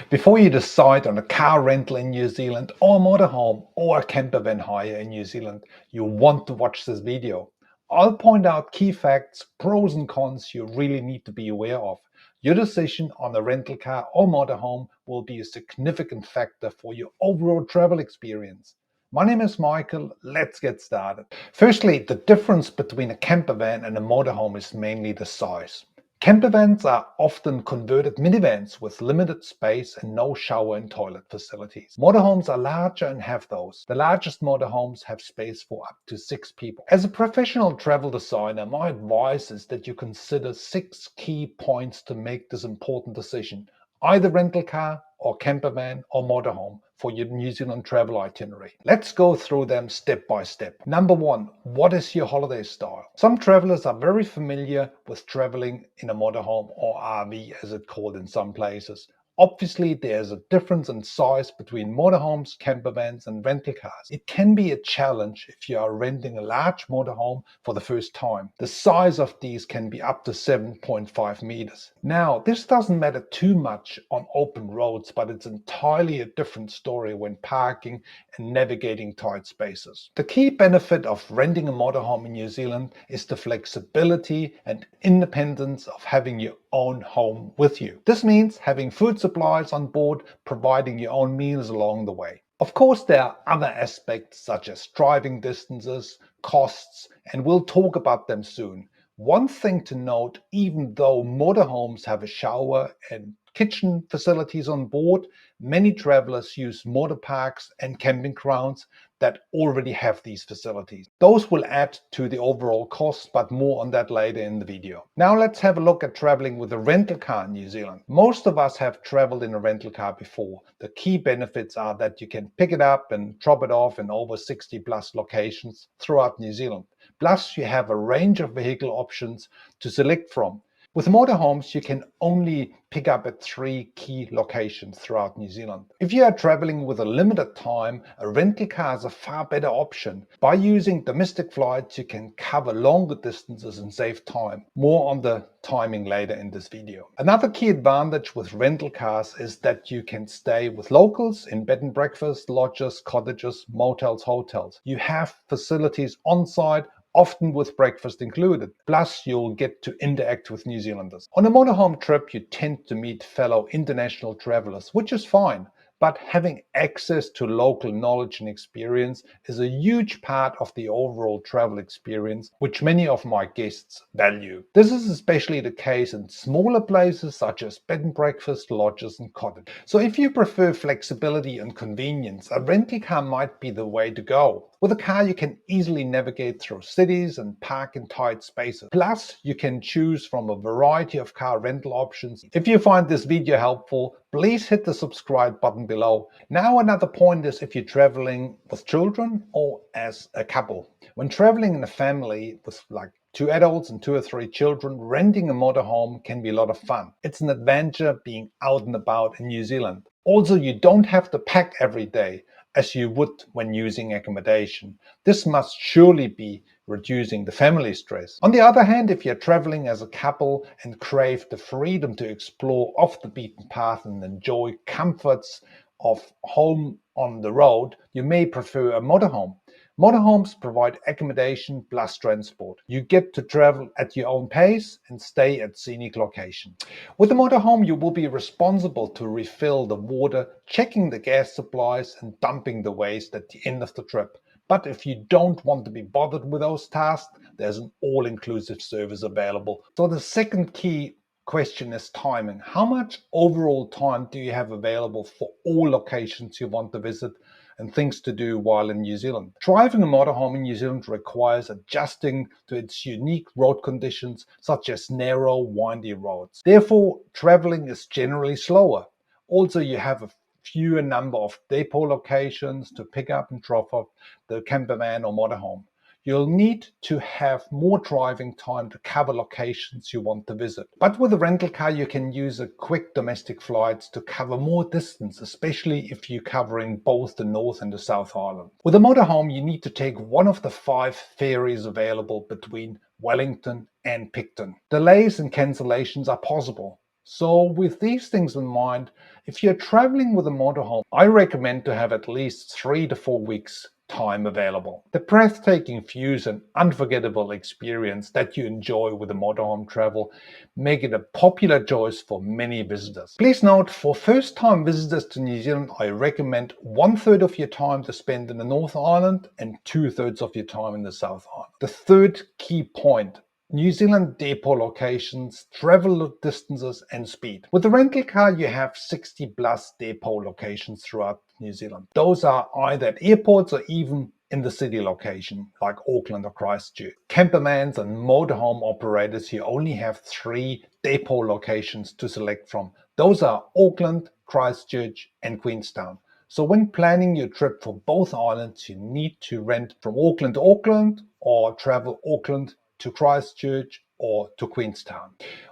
Before you decide on a car rental in New Zealand or a motorhome or a camper van hire in New Zealand, you want to watch this video. I'll point out key facts, pros and cons you really need to be aware of. Your decision on a rental car or motorhome will be a significant factor for your overall travel experience. My name is Michael, let's get started. Firstly, the difference between a camper van and a motorhome is mainly the size. Campervans are often converted minivans with limited space and no shower and toilet facilities. Motorhomes are larger and have those. The largest motorhomes have space for up to 6 people. As a professional travel designer, my advice is that you consider 6 key points to make this important decision. Either rental car or campervan or motorhome for your New Zealand travel itinerary. Let's go through them step by step. Number 1, what is your holiday style? Some travelers are very familiar with traveling in a motorhome or RV as it's called in some places. Obviously, there's a difference in size between motorhomes, campervans, and rental cars. It can be a challenge if you are renting a large motorhome for the first time. The size of these can be up to 7.5 meters. Now, this doesn't matter too much on open roads, but it's entirely a different story when parking and navigating tight spaces. The key benefit of renting a motorhome in New Zealand is the flexibility and independence of having your own home with you. This means having food supplies on board, providing your own meals along the way. Of course, there are other aspects such as driving distances, costs, and we'll talk about them soon. One thing to note, even though motorhomes have a shower and kitchen facilities on board, many travelers use motor parks and camping grounds that already have these facilities. Those will add to the overall cost, but more on that later in the video. Now let's have a look at traveling with a rental car in New Zealand. Most of us have traveled in a rental car before. The key benefits are that you can pick it up and drop it off in over 60 plus locations throughout New Zealand. Plus, you have a range of vehicle options to select from. With motorhomes, you can only pick up at 3 key locations throughout New Zealand. If you are traveling with a limited time, a rental car is a far better option. By using domestic flights, you can cover longer distances and save time. More on the timing later in this video. Another key advantage with rental cars is that you can stay with locals in bed and breakfast, lodges, cottages, motels, hotels. You have facilities on site, often with breakfast included. Plus, you'll get to interact with New Zealanders. On a motorhome trip, you tend to meet fellow international travelers, which is fine. But having access to local knowledge and experience is a huge part of the overall travel experience, which many of my guests value. This is especially the case in smaller places such as bed and breakfast, lodges, and cottages. So if you prefer flexibility and convenience, a rental car might be the way to go. With a car, you can easily navigate through cities and park in tight spaces. Plus, you can choose from a variety of car rental options. If you find this video helpful, please hit the subscribe button below. Now, another point is if you're traveling with children or as a couple. When traveling in a family with like 2 adults and 2 or 3 children, renting a motorhome can be a lot of fun. It's an adventure being out and about in New Zealand. Also, you don't have to pack every day as you would when using accommodation. This must surely be reducing the family stress. On the other hand, if you're traveling as a couple and crave the freedom to explore off the beaten path and enjoy comforts of home on the road, you may prefer a motorhome. Motorhomes provide accommodation plus transport. You get to travel at your own pace and stay at scenic locations. With a motorhome, you will be responsible to refill the water, checking the gas supplies, and dumping the waste at the end of the trip. But if you don't want to be bothered with those tasks, there's an all-inclusive service available. So the second key question is timing. How much overall time do you have available for all locations you want to visit and things to do while in New Zealand? Driving a motorhome in New Zealand requires adjusting to its unique road conditions, such as narrow, windy roads. Therefore, traveling is generally slower. Also, you have a fewer number of depot locations to pick up and drop off the campervan or motorhome. You'll need to have more driving time to cover locations you want to visit. But with a rental car, you can use a quick domestic flights to cover more distance, especially if you're covering both the North and the South Island. With a motorhome, you need to take one of the 5 ferries available between Wellington and Picton. Delays and cancellations are possible, So with these things in mind, if you're traveling with a motorhome, I recommend to have at least 3 to 4 weeks time available. The breathtaking views and unforgettable experience that you enjoy with a motorhome travel make it a popular choice for many visitors. Please note, for first-time visitors to New Zealand, I recommend 1/3 of your time to spend in the North Island and 2/3 of your time in the South Island. The third key point: New Zealand depot locations, travel distances and speed. With the rental car, you have 60 plus depot locations throughout New Zealand. Those are either at airports or even in the city location, like Auckland or Christchurch. Campervans and motorhome operators, you only have 3 depot locations to select from. Those are Auckland, Christchurch and Queenstown. So when planning your trip for both islands, you need to rent from Auckland to Auckland or travel Auckland to Christchurch or to Queenstown.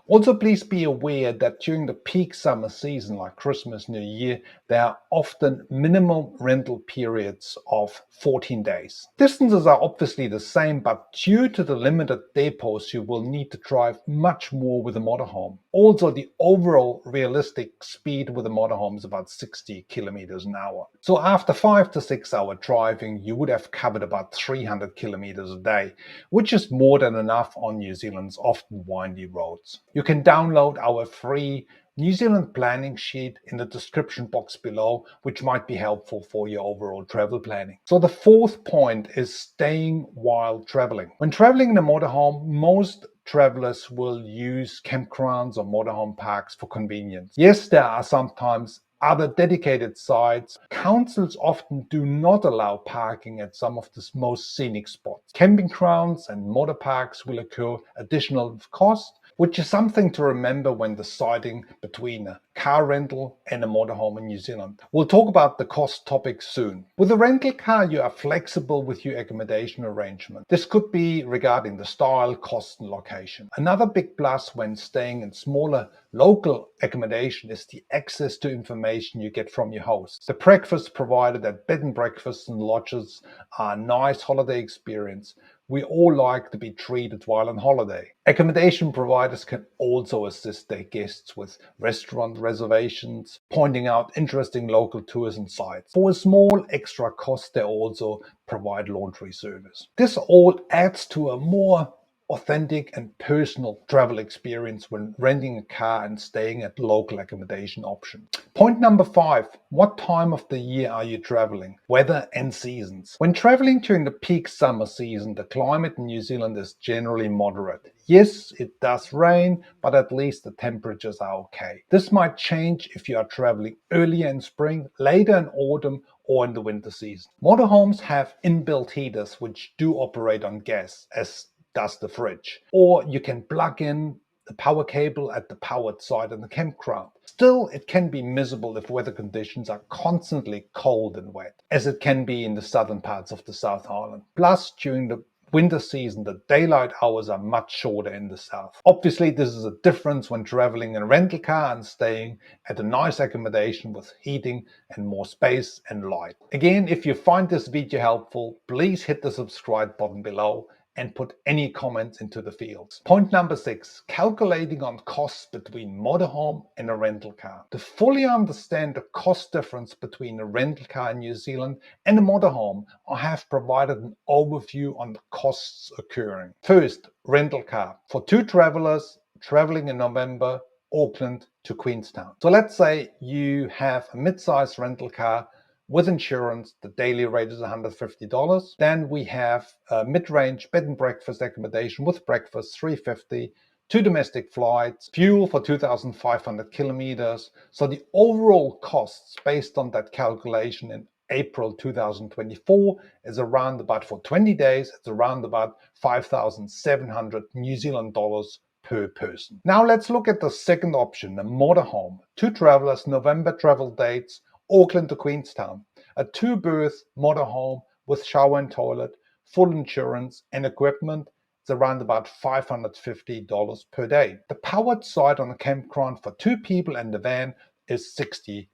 Also, please be aware that during the peak summer season, like Christmas, New Year, there are often minimum rental periods of 14 days. Distances are obviously the same, but due to the limited depots, you will need to drive much more with a motorhome. Also, the overall realistic speed with a motorhome is about 60 kilometers an hour. So after 5 to 6 hour driving, you would have covered about 300 kilometers a day, which is more than enough on New Zealand's often windy roads. You can download our free New Zealand planning sheet in the description box below, which might be helpful for your overall travel planning. So the fourth point is staying while traveling. When traveling in a motorhome, most travelers will use campgrounds or motorhome parks for convenience. Yes, there are sometimes other dedicated sites. Councils often do not allow parking at some of the most scenic spots. Camping grounds and motor parks will incur additional cost, which is something to remember when deciding between a car rental and a motorhome in New Zealand. We'll talk about the cost topic soon. With a rental car, you are flexible with your accommodation arrangement. This could be regarding the style, cost and location. Another big plus when staying in smaller local accommodation is the access to information you get from your host. The breakfast provided at bed and breakfasts and lodges are a nice holiday experience. We all like to be treated while on holiday. Accommodation providers can also assist their guests with restaurant reservations, pointing out interesting local tours and sites. For a small extra cost, they also provide laundry service. This all adds to a more authentic and personal travel experience when renting a car and staying at local accommodation option. Point number 5, what time of the year are you traveling? Weather and seasons. When traveling during the peak summer season, the climate in New Zealand is generally moderate. Yes, it does rain, but at least the temperatures are okay. This might change if you are traveling earlier in spring, later in autumn, or in the winter season. Motorhomes have inbuilt heaters which do operate on gas, as does the fridge. Or you can plug in the power cable at the powered side in the campground. Still, it can be miserable if weather conditions are constantly cold and wet, as it can be in the southern parts of the South Island. Plus, during the winter season, the daylight hours are much shorter in the south. Obviously, this is a difference when traveling in a rental car and staying at a nice accommodation with heating and more space and light. Again, if you find this video helpful, please hit the subscribe button below and put any comments into the fields. Point number 6, calculating on costs between motorhome and a rental car. To fully understand the cost difference between a rental car in New Zealand and a motorhome, I have provided an overview on the costs occurring. First, rental car. For 2 travelers traveling in November, Auckland to Queenstown. So let's say you have a mid-size rental car with insurance. The daily rate is $150. Then we have a mid-range bed and breakfast accommodation with breakfast, $350, 2 domestic flights, fuel for 2,500 kilometers. So the overall costs based on that calculation in April 2024 is around about, for 20 days, it's around about 5,700 New Zealand dollars per person. Now let's look at the second option, a motorhome. 2 travelers, November travel dates, Auckland to Queenstown. A 2-berth motorhome with shower and toilet, full insurance and equipment is around about $550 per day. The powered side on a campground for 2 people and the van is $60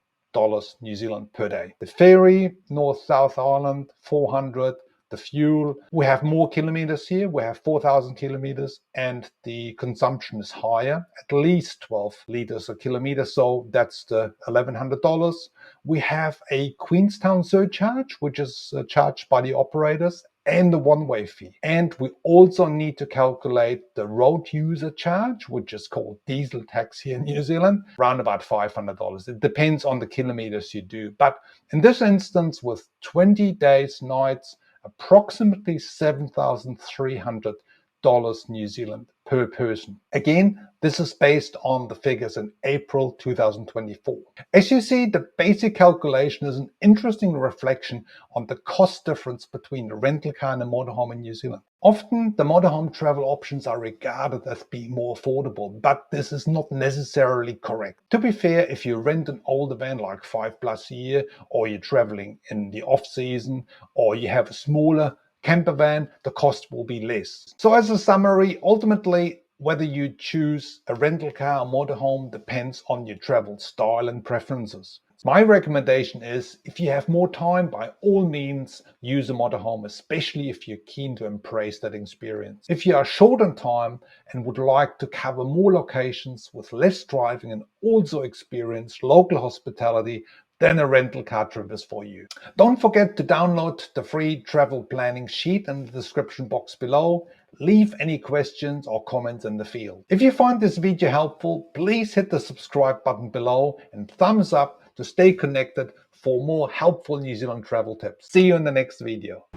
New Zealand per day. The ferry, North-South Island, $400. the fuel. We have more kilometers here. We have 4,000 kilometers, and the consumption is higher, at least 12 liters a kilometer. So that's the $1,100. We have a Queenstown surcharge, which is charged by the operators, and the one-way fee. And we also need to calculate the road user charge, which is called diesel tax here in New Zealand, around about $500. It depends on the kilometers you do. But in this instance, with 20 days, nights, approximately $7,300 New Zealand per person. Again, this is based on the figures in April 2024. As you see, the basic calculation is an interesting reflection on the cost difference between a rental car and a motorhome in New Zealand. Often, the motorhome travel options are regarded as being more affordable, but this is not necessarily correct. To be fair, if you rent an older van like 5+ year, or you're traveling in the off-season, or you have a smaller camper van, the cost will be less. So as a summary, ultimately, whether you choose a rental car or motorhome depends on your travel style and preferences. My recommendation is, if you have more time, by all means use a motorhome, especially if you're keen to embrace that experience. If you are short on time and would like to cover more locations with less driving and also experience local hospitality, then a rental car trip is for you. Don't forget to download the free travel planning sheet in the description box below. Leave any questions or comments in the field. If you find this video helpful, please hit the subscribe button below and thumbs up to stay connected for more helpful New Zealand travel tips. See you in the next video.